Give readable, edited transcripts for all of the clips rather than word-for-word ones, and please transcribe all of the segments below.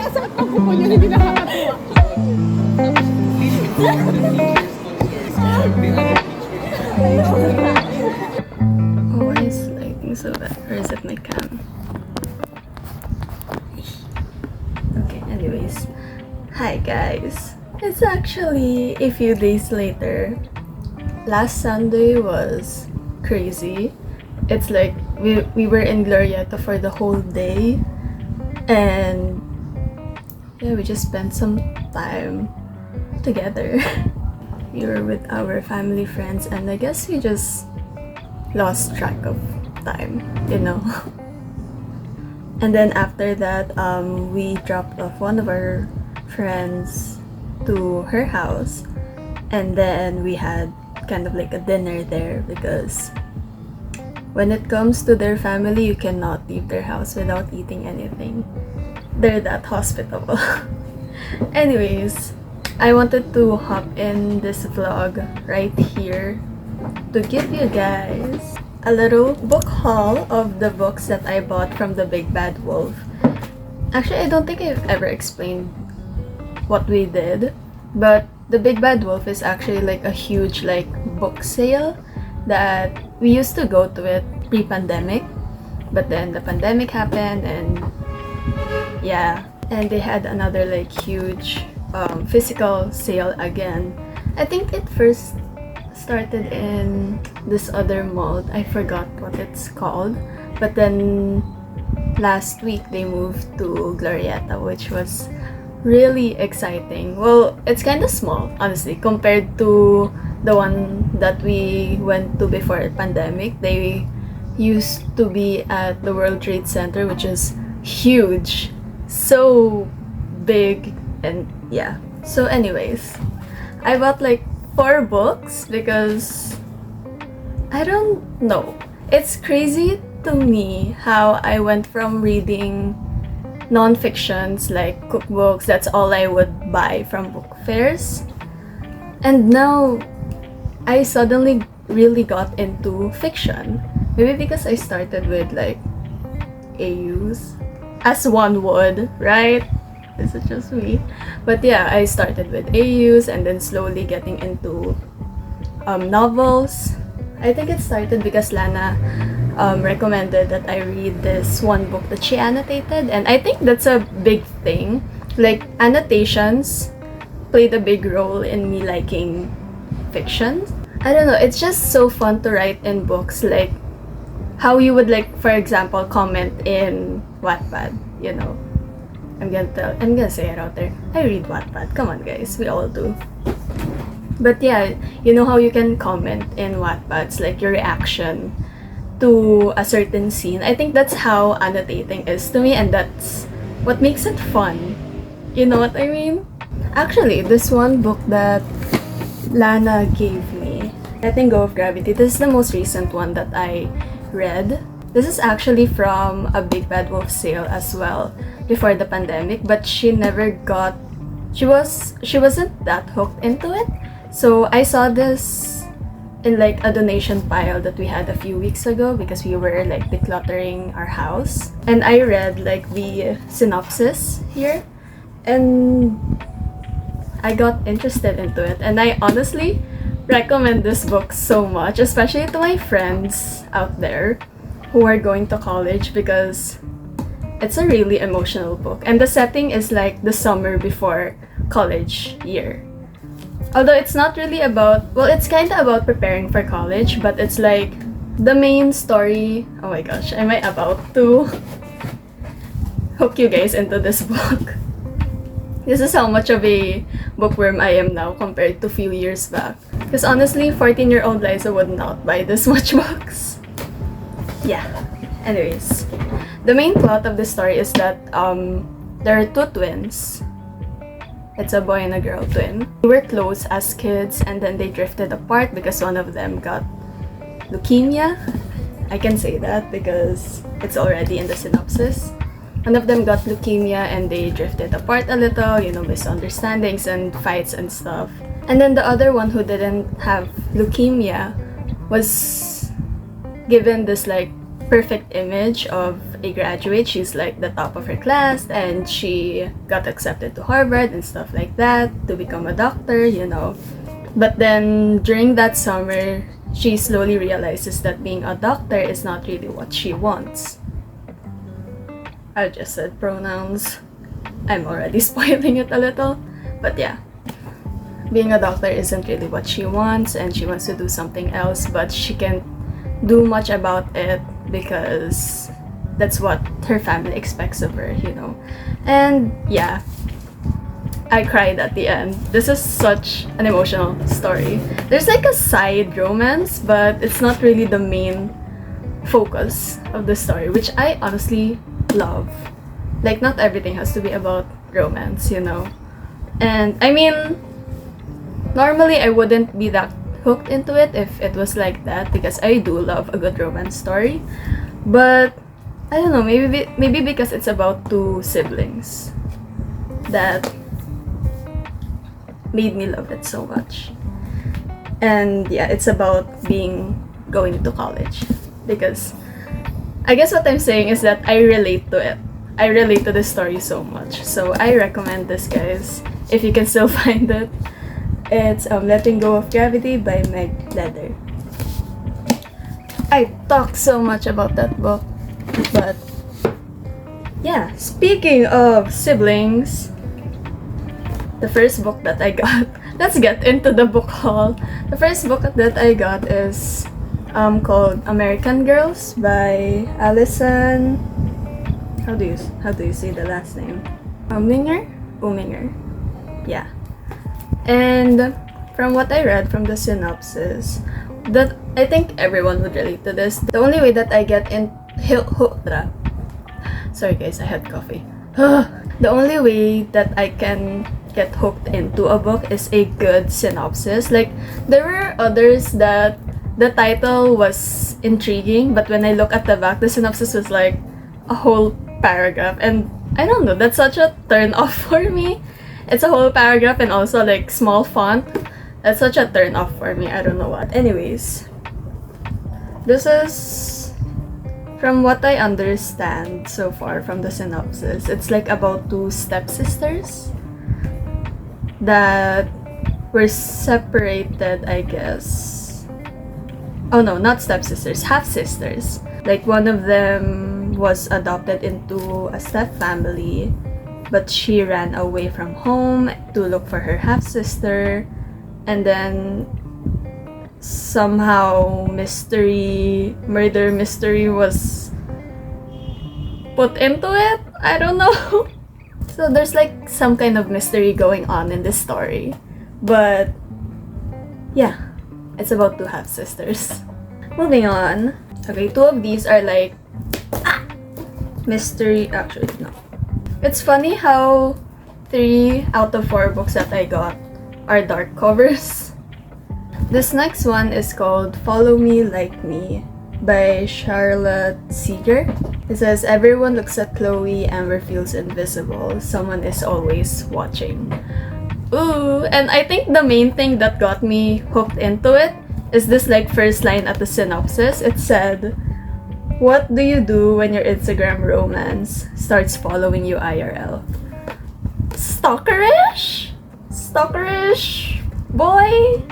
Nakasakot ang kuko niya, hindi nakakatuwa. Oh, why is lighting so bad? Or is it my cam? Okay, anyways. Hi guys. It's actually a few days later. Last Sunday was crazy. It's like we were in Glorieta for the whole day. And yeah, we just spent some time together. We were with our family, friends, and I guess we just lost track of time, you know. And then after that, we dropped off one of our friends to her house, and then we had kind of like a dinner there because when it comes to their family, you cannot leave their house without eating anything. They're that hospitable. Anyways, I wanted to hop in this vlog right here to give you guys a little book haul of the books that I bought from the Big Bad Wolf. Actually, I don't think I've ever explained what we did, but the Big Bad Wolf is actually like a huge like book sale that we used to go to it pre-pandemic, but then the pandemic happened and yeah, and they had another like huge physical sale again. I think it first started in this other mall. I forgot what it's called, but then last week they moved to Glorieta, which was really exciting. Well, it's kind of small, honestly, compared to the one that we went to before the pandemic. They used to be at the World Trade Center, which is huge, so big, and yeah. So anyways, I bought like 4 books because I don't know. It's crazy to me how I went from reading non-fictions like cookbooks, that's all I would buy from book fairs, and now I suddenly really got into fiction. Maybe because I started with like AUs, as one would, right? Is it just me? But yeah, I started with AUs and then slowly getting into novels. I think it started because Lana recommended that I read this one book that she annotated, and I think that's a big thing. Like, annotations played a big role in me liking fiction. I don't know, it's just so fun to write in books, like how you would, like, for example, comment in Wattpad, you know. I'm gonna say it out there. I read Wattpad. Come on, guys, we all do. But yeah, you know how you can comment in Wattpads, like your reaction to a certain scene. I think that's how annotating is to me, and that's what makes it fun. You know what I mean? Actually, this one book that Lana gave me, Letting Go of Gravity, this is the most recent one that I read. This is actually from a Big Bad Wolf sale as well before the pandemic, but she wasn't that hooked into it. So I saw this in like a donation pile that we had a few weeks ago because we were like decluttering our house, and I read like the synopsis here and I got interested into it, and I honestly recommend this book so much, especially to my friends out there who are going to college, because it's a really emotional book, and the setting is like the summer before college year. Although it's not really about, well, it's kind of about preparing for college, but it's like the main story. Oh my gosh, am I about to hook you guys into this book? This is how much of a bookworm I am now compared to a few years back. Because honestly, 14-year-old Liza would not buy this much books. Yeah, anyways. The main plot of the story is that there are 2 twins. It's a boy and a girl twin. They were close as kids, and then they drifted apart because one of them got leukemia. I can say that because it's already in the synopsis. One of them got leukemia and they drifted apart a little, you know, misunderstandings and fights and stuff. And then the other one who didn't have leukemia was given this like perfect image of a graduate. She's like the top of her class, and she got accepted to Harvard and stuff like that to become a doctor, you know. But then during that summer, she slowly realizes that being a doctor is not really what she wants. I just said pronouns. I'm already spoiling it a little. But yeah, being a doctor isn't really what she wants, and she wants to do something else, but she can't do much about it because that's what her family expects of her, you know. And yeah, I cried at the end. This is such an emotional story. There's like a side romance, but it's not really the main focus of the story, which I honestly love. Like, not everything has to be about romance, you know. And I mean, normally I wouldn't be that hooked into it if it was like that, because I do love a good romance story. But I don't know, maybe because it's about two siblings that made me love it so much. And yeah, it's about going to college, because I guess what I'm saying is that I relate to it. I relate to the story so much. So I recommend this, guys, if you can still find it. It's Letting Go of Gravity by Meg Leather. I talk so much about that book, but yeah, speaking of siblings, the first book that I got, let's get into the book haul. The first book that I got is called American Girls by Allison. How do you say the last name? Uminger. Yeah. And from what I read from the synopsis, that I think everyone would relate to this. The only way that I get in sorry guys, I had coffee. The only way that I can get hooked into a book is a good synopsis. Like, there were others that the title was intriguing, but when I look at the back, the synopsis was like a whole paragraph, and I don't know, that's such a turn off for me. It's a whole paragraph and also like small font. That's such a turn off for me. I don't know what. Anyways, this is, from what I understand so far from the synopsis, it's like about two stepsisters that were separated, I guess. Oh no, not stepsisters, half-sisters. Like, one of them was adopted into a step-family, but she ran away from home to look for her half-sister, and then somehow murder mystery was put into it. I don't know. So there's like some kind of mystery going on in this story. But yeah, it's about two half-sisters. Moving on. Okay, two of these are like mystery. Actually, no. It's funny how 3 out of 4 books that I got are dark covers. This next one is called Follow Me Like Me by Charlotte Seeger. It says, everyone looks at Chloe, Amber feels invisible. Someone is always watching. Ooh, and I think the main thing that got me hooked into it is this like first line at the synopsis. It said, what do you do when your Instagram romance starts following you IRL? Stalkerish? Stalkerish boy?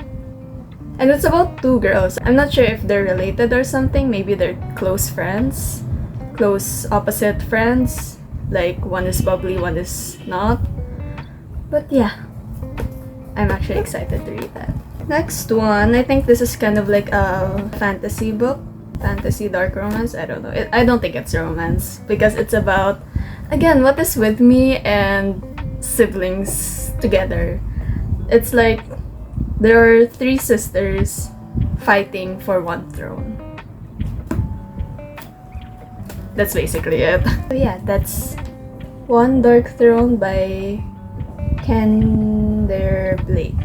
And it's about 2 girls. I'm not sure if they're related or something. Maybe they're close friends. Close opposite friends. Like, one is bubbly, one is not. But yeah, I'm actually excited to read that. Next one, I think this is kind of like a fantasy book. Fantasy dark romance. I don't know. I don't think it's romance, because it's about, again, what is with me and siblings together. It's like there are 3 sisters fighting for one throne. That's basically it. So yeah, that's One Dark Throne by Kender Blake.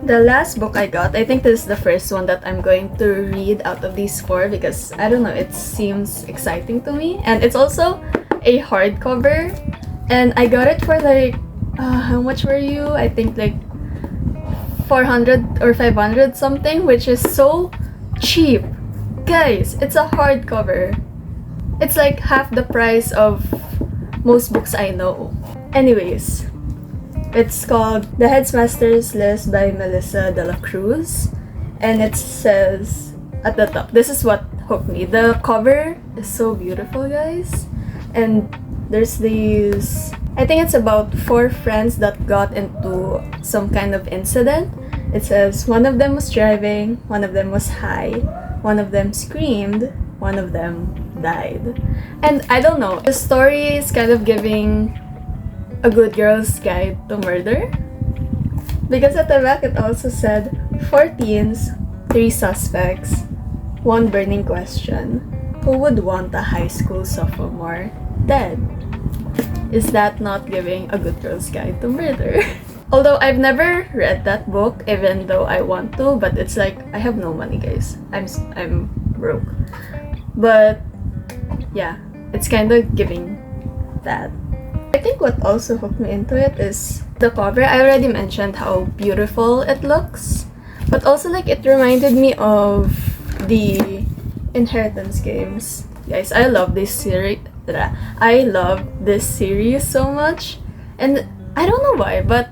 The last book I got, I think this is the first one that I'm going to read out of these 4, because I don't know, it seems exciting to me. And it's also a hardcover, and I got it for like, how much were you? I think like 400 or 500 something, which is so cheap. Guys, it's a hardcover. It's like half the price of most books I know. Anyways, it's called The Headmaster's List by Melissa de la Cruz. And it says at the top, this is what hooked me. The cover is so beautiful, guys. And there's these, I think it's about 4 friends that got into some kind of incident. It says one of them was driving, one of them was high, one of them screamed, one of them died. And I don't know, the story is kind of giving a good girl's guide to murder. Because at the back it also said 4 teens, 3 suspects, 1 burning question. Who would want a high school sophomore dead? Is that not giving a good girl's guide to murder? Although I've never read that book, even though I want to, but it's like I have no money, guys. I'm broke. But yeah, it's kind of giving that. I think what also hooked me into it is the cover. I already mentioned how beautiful it looks, but also like it reminded me of the Inheritance games. Guys, I love this series. I love this series so much, and I don't know why, but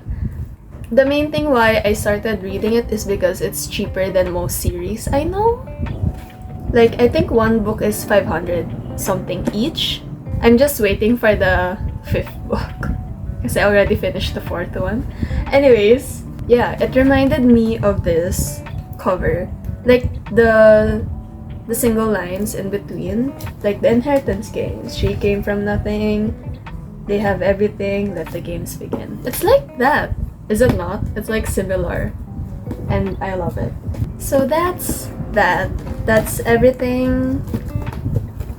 the main thing why I started reading it is because it's cheaper than most series I know. Like, I think one book is 500 something each. I'm just waiting for the 5th book because I already finished the 4th one. Anyways, yeah, it reminded me of this cover. Like the single lines in between, like the Inheritance games. She came from nothing, they have everything, let the games begin. It's like that, is it not? It's like similar, and I love it. So that's that. That's everything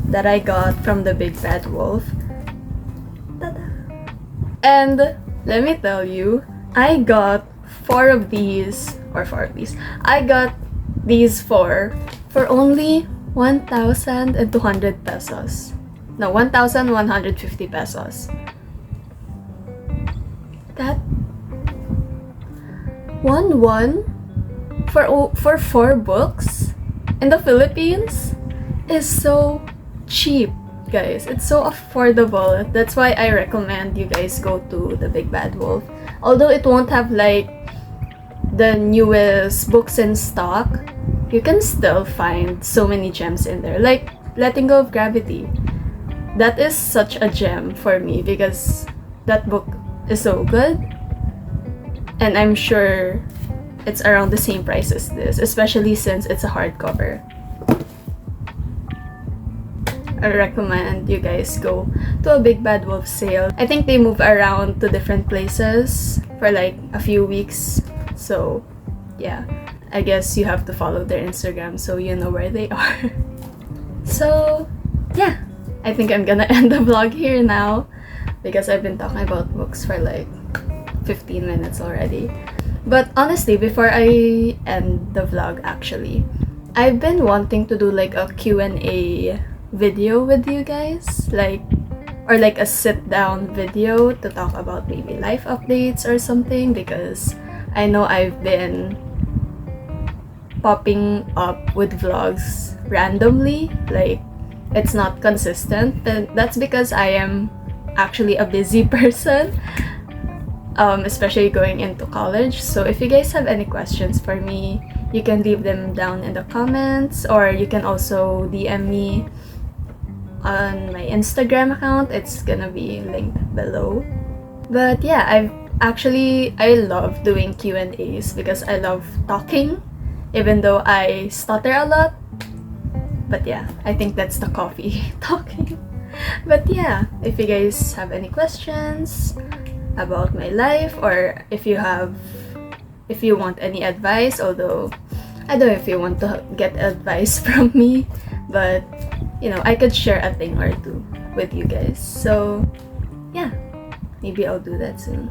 that I got from the Big Bad Wolf. Ta-da. And let me tell you, I got 4 of these. I got these 4 for only 1,200 pesos. No, 1,150 pesos. That 1,1 for 4 books in the Philippines is so cheap, guys. It's so affordable. That's why I recommend you guys go to the Big Bad Wolf. Although it won't have like the newest books in stock, you can still find so many gems in there. Like Letting Go of Gravity. That is such a gem for me because that book is so good. And I'm sure it's around the same price as this, especially since it's a hardcover. I recommend you guys go to a Big Bad Wolf sale. I think they move around to different places for like a few weeks. So yeah, I guess you have to follow their Instagram so you know where they are. So yeah, I think I'm gonna end the vlog here now because I've been talking about books for like 15 minutes already. But honestly, before I end the vlog, actually, I've been wanting to do like a Q&A video with you guys, or like a sit-down video to talk about maybe life updates or something, because I know I've been popping up with vlogs randomly, like it's not consistent, and that's because I am actually a busy person. Especially going into college. So if you guys have any questions for me, you can leave them down in the comments, or you can also DM me on my Instagram account. It's gonna be linked below. But yeah, I love doing Q&As because I love talking, even though I stutter a lot. But yeah, I think that's the coffee talking. But yeah, if you guys have any questions about my life, or if you want any advice, although I don't know if you want to get advice from me, but you know, I could share a thing or two with you guys. So yeah, maybe I'll do that soon.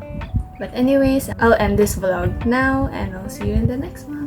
But anyways, I'll end this vlog now and I'll see you in the next one.